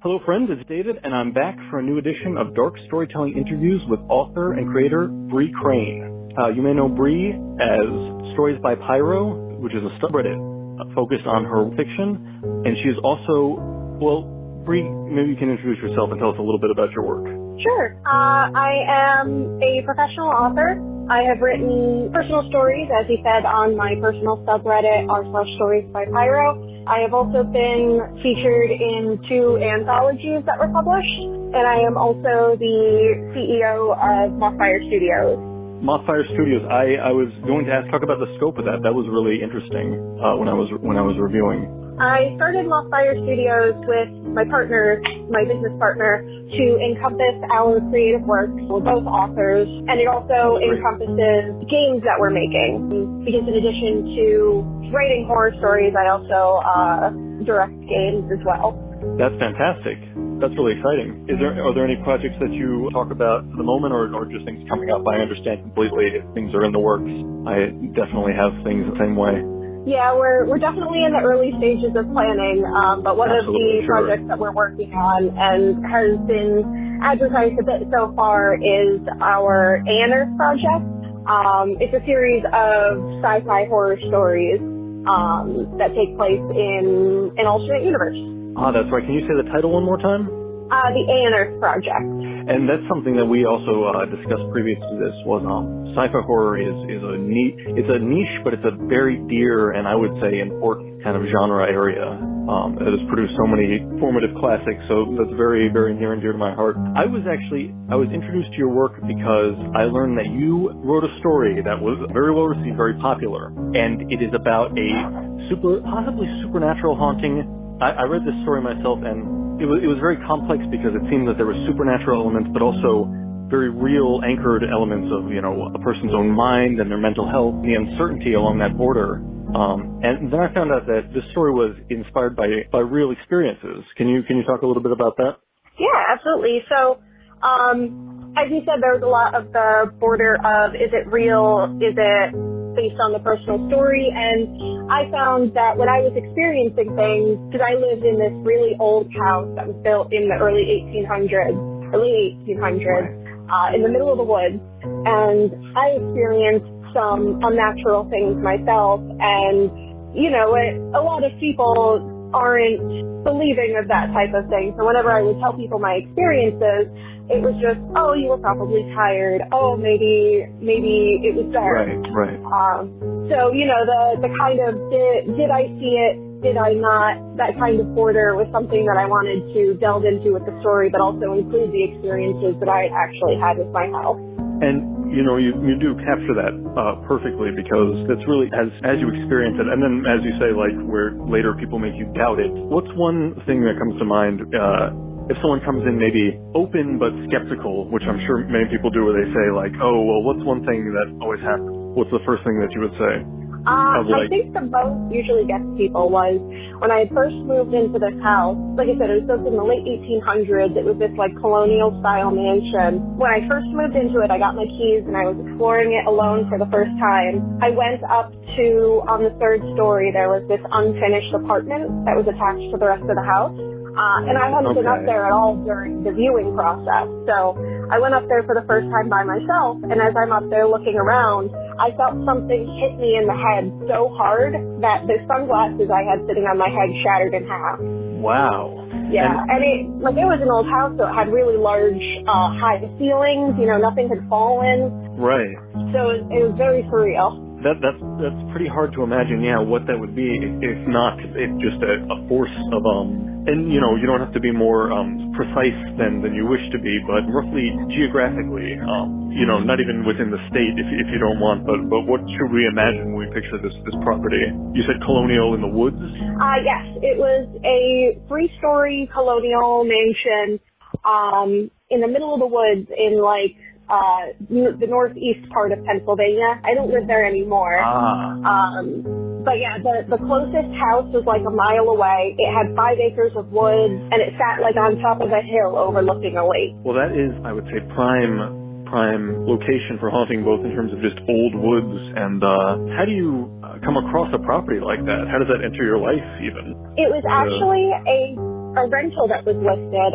Hello friends, it's David, and I'm back for a new edition of Dark Storytelling Interviews with author and creator Bree Crane. You may know Bree as Stories by Pyro, which is a subreddit focused on her fiction, and she is also, well, Bree, maybe you can introduce yourself and tell us a little bit about your work. Sure. I am a professional author. I have written personal stories, as you said, on my personal subreddit, r/stories by Pyro. I have also been featured in 2 anthologies that were published, and I am also the CEO of Mothfire Studios. Mothfire Studios. I was going to talk about the scope of that. That was really interesting when I was reviewing. I started Mothfire Studios with my partner, my business partner, to encompass our creative work. We're both authors, and it also encompasses games that we're making. Because in addition to writing horror stories, I also direct games as well. That's fantastic. That's really exciting. Are there any projects that you talk about for the moment, or just things coming up? I understand completely if things are in the works. I definitely have things the same way. Yeah, we're definitely in the early stages of planning, but one of the projects that we're working on and has been advertised a bit so far is our earnest project. It's a series of sci-fi horror stories that take place in an alternate universe. Ah, that's right. Can you say the title one more time? The earnest project. And that's something that we also discussed previous to this was sci-fi horror is a niche, but it's a very dear and I would say important kind of genre area that has produced so many formative classics. So that's very, very near and dear to my heart. I was introduced to your work because I learned that you wrote a story that was very well received, very popular, and it is about a possibly supernatural haunting. I read this story myself, and it was very complex because it seemed that there were supernatural elements, but also very real anchored elements of, a person's own mind and their mental health, the uncertainty along that border. And then I found out that this story was inspired by real experiences. Can you talk a little bit about that? Yeah, absolutely. So, as you said, there was a lot of the border of, is it real? Is it based on the personal story? And I found that when I was experiencing things, because I lived in this really old house that was built in the early 1800s, in the middle of the woods, and I experienced some unnatural things myself, and, a lot of people aren't believing of that type of thing. So whenever I would tell people my experiences, it was just, oh, you were probably tired. Oh, maybe it was dark. Right. So, the kind of, did I see it? Did I not? That kind of border was something that I wanted to delve into with the story, but also include the experiences that I actually had with my house. And, you do capture that perfectly, because that's really as you experience it. And then, as you say, like, where later people make you doubt it. What's one thing that comes to mind if someone comes in maybe open but skeptical, which I'm sure many people do, where they say, like, oh, well, what's one thing that always happens? What's the first thing that you would say? I think the most usually gets people was when I first moved into this house. Like I said, it was built in the late 1800s. It was this like colonial style mansion. When I first moved into it, I got my keys and I was exploring it alone for the first time. I went up to, on the 3rd story, there was this unfinished apartment that was attached to the rest of the house. And I hadn't been up there at all during the viewing process. So I went up there for the first time by myself, and as I'm up there looking around, I felt something hit me in the head so hard that the sunglasses I had sitting on my head shattered in half. Wow. Yeah, and it was an old house, so it had really large, high ceilings. Nothing had fallen. Right. So it was very surreal. That's pretty hard to imagine, what that would be, if not just a force of and you don't have to be more precise than you wish to be, but roughly geographically, not even within the state if you don't want, but what should we imagine when we picture this property? You said colonial in the woods? Yes, it was a 3-story colonial mansion in the middle of the woods in the northeast part of Pennsylvania. I don't live there anymore. But yeah, the closest house was like a mile away. It had 5 acres of woods, and it sat on top of a hill overlooking a lake. Well, that is, I would say, prime location for haunting, both in terms of just old woods and how do you come across a property like that? How does that enter your life even? It was actually a a rental that was listed.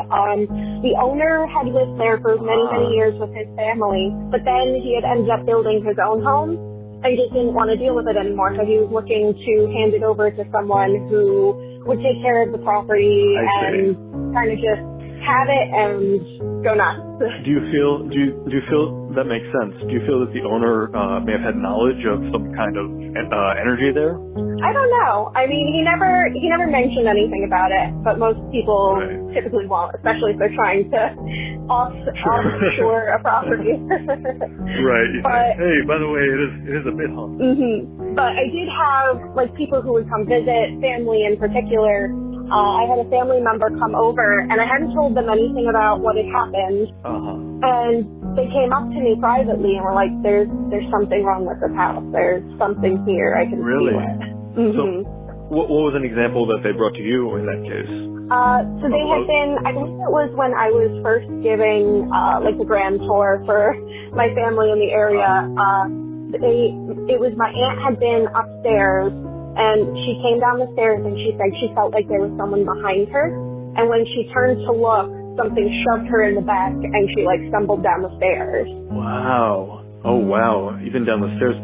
The owner had lived there for many, many years with his family, but then he had ended up building his own home and just didn't want to deal with it anymore. So he was looking to hand it over to someone who would take care of the property and kind of just have it and go nuts. Do you feel that makes sense? Do you feel that the owner may have had knowledge of some kind of energy there? I don't know. I mean, he never mentioned anything about it, but most people typically won't, especially if they're trying to offshore a property. Right. But, hey, by the way, it is a bit haunted. Mm-hmm. But I did have like people who would come visit, family in particular. I had a family member come over, and I hadn't told them anything about what had happened. And they came up to me privately and were like, "There's something wrong with this house. There's something here. I can feel it." Mm-hmm. So, what was an example that they brought to you in that case? So they had been, I believe it was when I was first giving like the grand tour for my family in the area. It was my aunt had been upstairs. And she came down the stairs and she said she felt like there was someone behind her. And when she turned to look, something shoved her in the back and she like stumbled down the stairs. Wow. Oh, wow. Even down the stairs.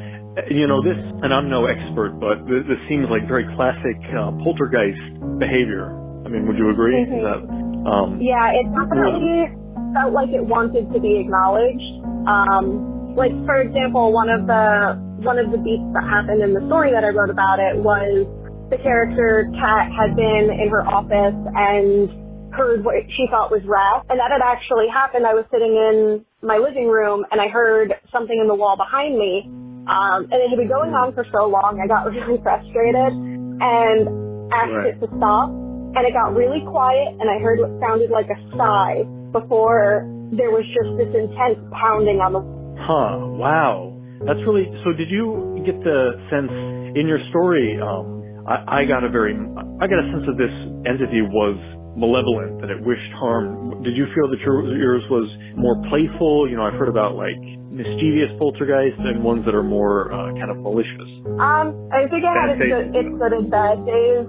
You know, this, and I'm no expert, but this seems like very classic poltergeist behavior. I mean, would you agree? Mm-hmm. Is that, yeah, it definitely felt like it wanted to be acknowledged. Like, for example, one of the beats that happened in the story that I wrote about it was the character Kat had been in her office and heard what she thought was rap, and that had actually happened. I was sitting in my living room and I heard something in the wall behind me, and it had been going on for so long. I got really frustrated and asked it to stop, and it got really quiet, and I heard what sounded like a sigh before there was just this intense pounding on the wall. Wow. That's really, so did you get the sense in your story, I got a sense that this entity was malevolent, that it wished harm. Did you feel that yours was more playful? You know, I've heard about like mischievous poltergeists and ones that are more kind of malicious. I think it had its good and bad days.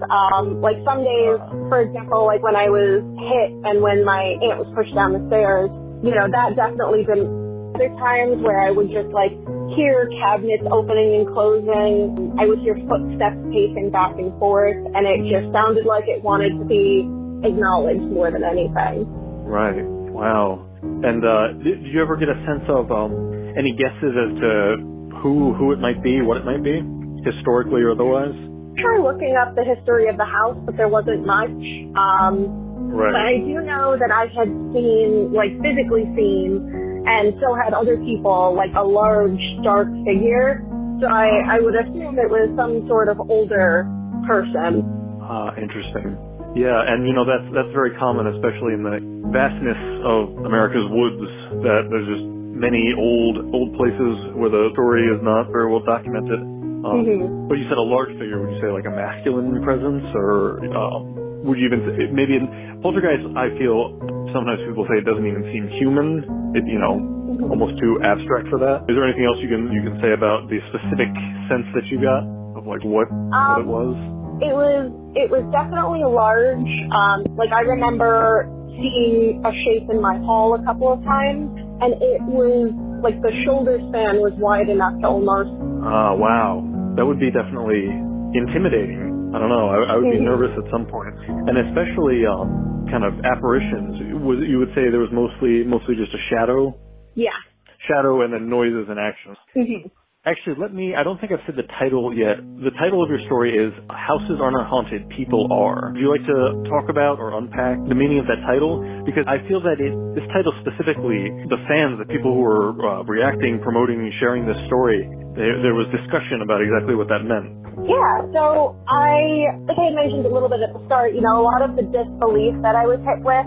Like some days, for example, like when I was hit and when my aunt was pushed down the stairs, you know, that definitely didn't. Other times where I would just like hear cabinets opening and closing. I would hear footsteps pacing back and forth, and it just sounded like it wanted to be acknowledged more than anything. Right. Wow. And did you ever get a sense of any guesses as to who it might be, what it might be, historically or otherwise? Try looking up the history of the house, but there wasn't much. But I do know that I had seen, like physically seen, and still had other people, like a large, dark figure. So I would assume it was some sort of older person. Interesting. Yeah, and you know, that's very common, especially in the vastness of America's woods, that there's just many old places where the story is not very well documented. But you said a large figure. Would you say like a masculine presence, or would you even say, maybe in poltergeist, I feel sometimes people say it doesn't even seem human. You know, almost too abstract for that. Is there anything else you can say about the specific sense that you got of like what it was? It was definitely large. Like I remember seeing a shape in my hall a couple of times, and it was like the shoulder span was wide enough to almost. Wow, that would be definitely intimidating. I don't know. I would be nervous at some point, and especially kind of apparitions. You would say there was mostly just a shadow? Yeah. Shadow and then noises and actions. Actually, I don't think I've said the title yet. The title of your story is Houses Are Not Haunted, People Are. Would you like to talk about or unpack the meaning of that title? Because I feel that this title specifically, the fans, the people who were reacting, promoting, sharing this story, there was discussion about exactly what that meant. Yeah, so like I had mentioned a little bit at the start, you know, a lot of the disbelief that I was hit with,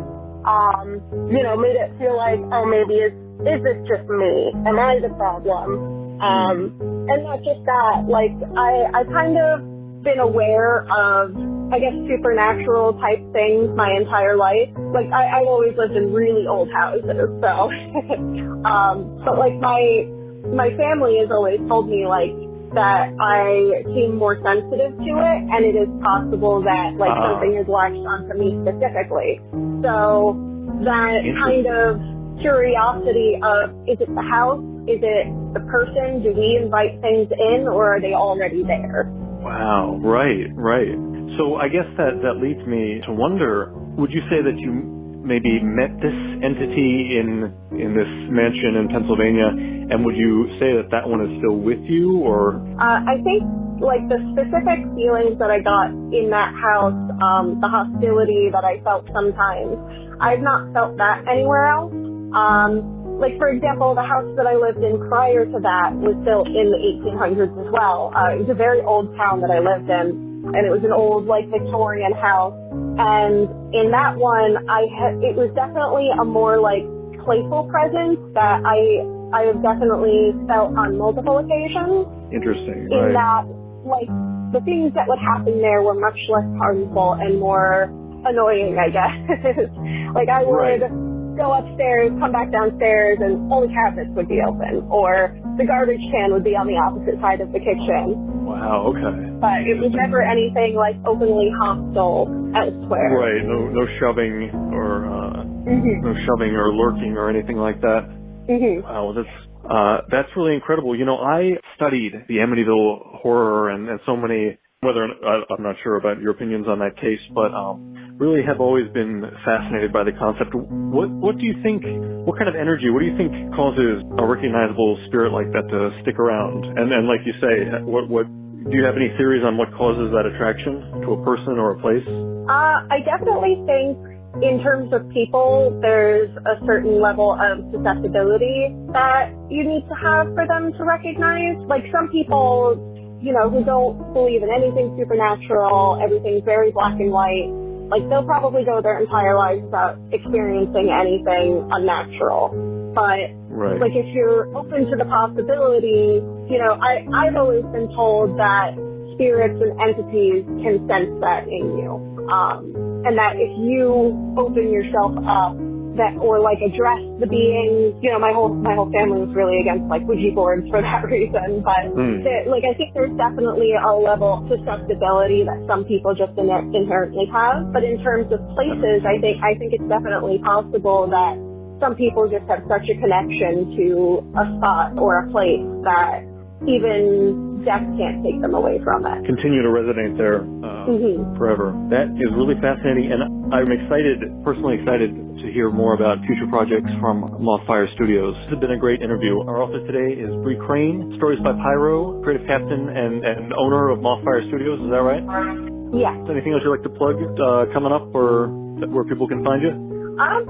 you know, made it feel like, oh, maybe is this just me? Am I the problem? And not just that, like, I kind of been aware of, I guess, supernatural type things my entire life. Like, I've always lived in really old houses, so, but like my family has always told me, like, that I seem more sensitive to it, and it is possible that like something is latched onto me specifically. So that kind of curiosity of, is it the house? Is it the person? Do we invite things in, or are they already there? Wow, right. So I guess that leads me to wonder, would you say that you maybe met this entity in this mansion in Pennsylvania, and would you say that one is still with you, or? I think like the specific feelings that I got in that house, the hostility that I felt sometimes, I've not felt that anywhere else. Like for example, the house that I lived in prior to that was built in the 1800s as well. It was a very old town that I lived in. And it was an old, like, Victorian house. And in that one, it was definitely a more, like, playful presence that I have definitely felt on multiple occasions. Interesting, in that, like, the things that would happen there were much less harmful and more annoying, I guess. Like, I would go upstairs, come back downstairs, and all the cabinets would be open. Or the garbage can would be on the opposite side of the kitchen. Wow, okay. But it was never anything like openly hostile elsewhere. Right, no shoving or no shoving or lurking or anything like that. Wow, that's really incredible. You know, I studied the Amityville horror and so many. I'm not sure about your opinions on that case, but really have always been fascinated by the concept. What do you think? What kind of energy? What do you think causes a recognizable spirit like that to stick around? And like you say, what do you have any theories on what causes that attraction to a person or a place? I definitely think in terms of people, there's a certain level of susceptibility that you need to have for them to recognize. Like some people, you know, who don't believe in anything supernatural, everything's very black and white, like they'll probably go their entire lives without experiencing anything unnatural. But like if you're open to the possibility, you know, I've always been told that spirits and entities can sense that in you. And that if you open yourself up, that or like address the beings, you know, my whole family was really against like Ouija boards for that reason. But like I think there's definitely a level of susceptibility that some people just inherently have. But in terms of places, I think it's definitely possible that some people just have such a connection to a spot or a place that even death can't take them away from it. Continue to resonate there forever. That is really fascinating, and I'm personally excited to hear more about future projects from Mothfire Studios. This has been a great interview. Our author today is Bree Crane, Stories by Pyro, creative captain and owner of Mothfire Studios. Is that right? Yeah. Anything else you'd like to plug coming up, or where people can find you?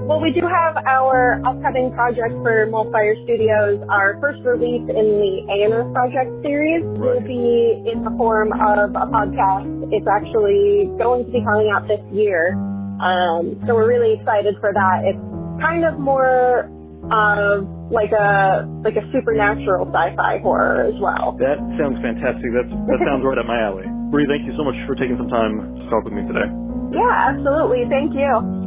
Well, we do have our upcoming project for Mothfire Studios. Our first release in the A&R Project series will be in the form of a podcast. It's actually going to be coming out this year. So we're really excited for that. It's kind of more of like a supernatural sci-fi horror as well. That sounds fantastic. That sounds right up my alley. Bree, thank you so much for taking some time to talk with me today. Yeah, absolutely. Thank you.